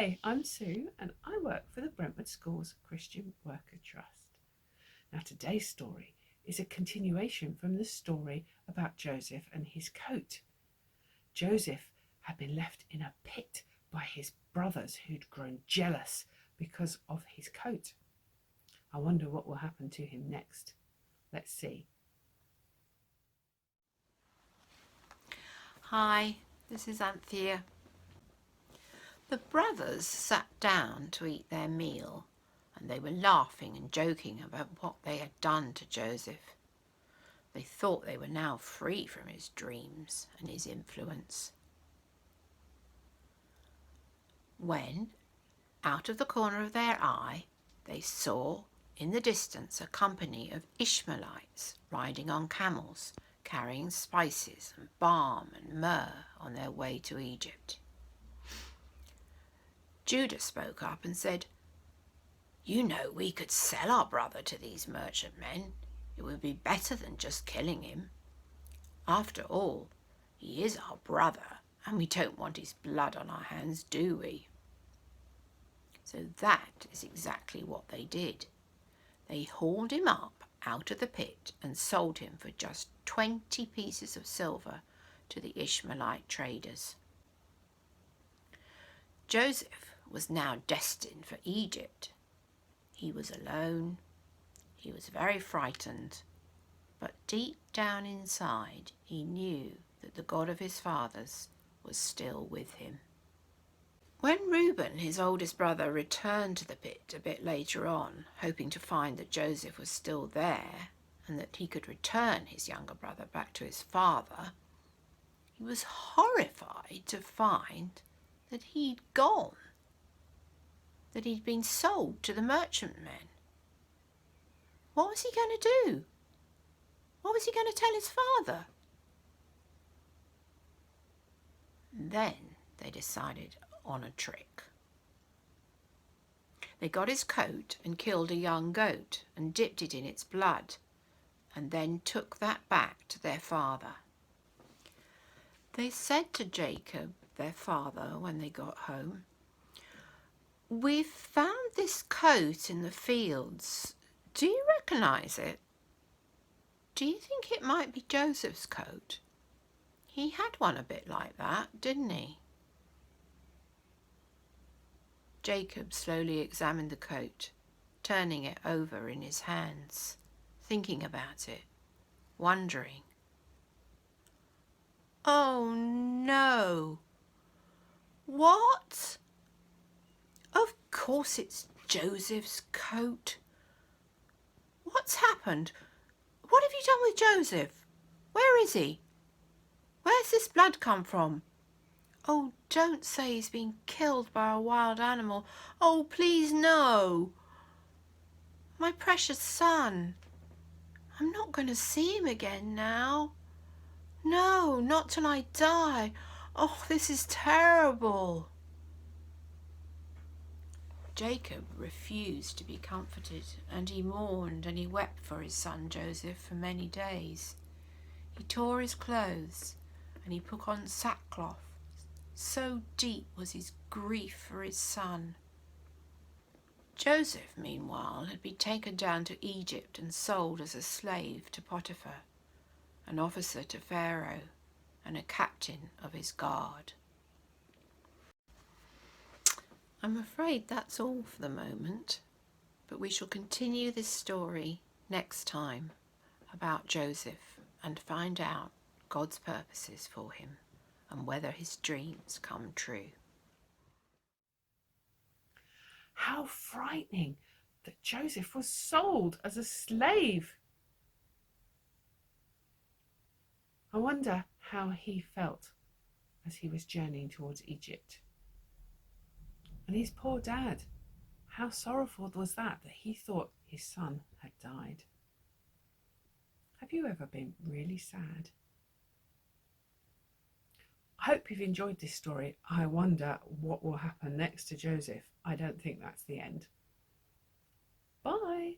Hi, I'm Sue and I work for the Brentwood School's Christian Worker Trust. Now today's story is a continuation from the story about Joseph and his coat. Joseph had been left in a pit by his brothers who'd grown jealous because of his coat. I wonder what will happen to him next. Let's see. Hi, this is Anthea. The brothers sat down to eat their meal, and they were laughing and joking about what they had done to Joseph. They thought they were now free from his dreams and his influence. When, out of the corner of their eye, they saw in the distance a company of Ishmaelites riding on camels, carrying spices and balm and myrrh on their way to Egypt. Judah spoke up and said, "You know we could sell our brother to these merchantmen. It would be better than just killing him. After all, he is our brother, and we don't want his blood on our hands, do we?" So that is exactly what they did. They hauled him up out of the pit and sold him for just 20 pieces of silver to the Ishmaelite traders. Joseph was now destined for Egypt. He was alone. He was very frightened, but deep down inside he knew that the God of his fathers was still with him. When Reuben, his oldest brother, returned to the pit a bit later on, hoping to find that Joseph was still there and that he could return his younger brother back to his father, he was horrified to find that he'd gone, that he'd been sold to the merchantmen. What was he going to do? What was he going to tell his father? Then they decided on a trick. They got his coat and killed a young goat and dipped it in its blood, and then took that back to their father. They said to Jacob, their father, when they got home, "We've found this coat in the fields. Do you recognize it? Do you think it might be Joseph's coat? He had one a bit like that, didn't he?" Jacob slowly examined the coat, turning it over in his hands, thinking about it, wondering. "Oh no! What? Of course it's Joseph's coat. What's happened? What have you done with Joseph? Where is he? Where's this blood come from? Oh, don't say he's been killed by a wild animal. Oh, please no. My precious son. I'm not going to see him again now. No, not till I die. Oh, this is terrible." Jacob refused to be comforted, and he mourned and he wept for his son Joseph for many days. He tore his clothes and he put on sackcloth. So deep was his grief for his son. Joseph, meanwhile, had been taken down to Egypt and sold as a slave to Potiphar, an officer to Pharaoh and a captain of his guard. I'm afraid that's all for the moment, but we shall continue this story next time about Joseph and find out God's purposes for him and whether his dreams come true. How frightening that Joseph was sold as a slave. I wonder how he felt as he was journeying towards Egypt. And his poor dad, how sorrowful was that he thought his son had died. Have you ever been really sad? I hope you've enjoyed this story. I wonder what will happen next to Joseph. I don't think that's the end. Bye.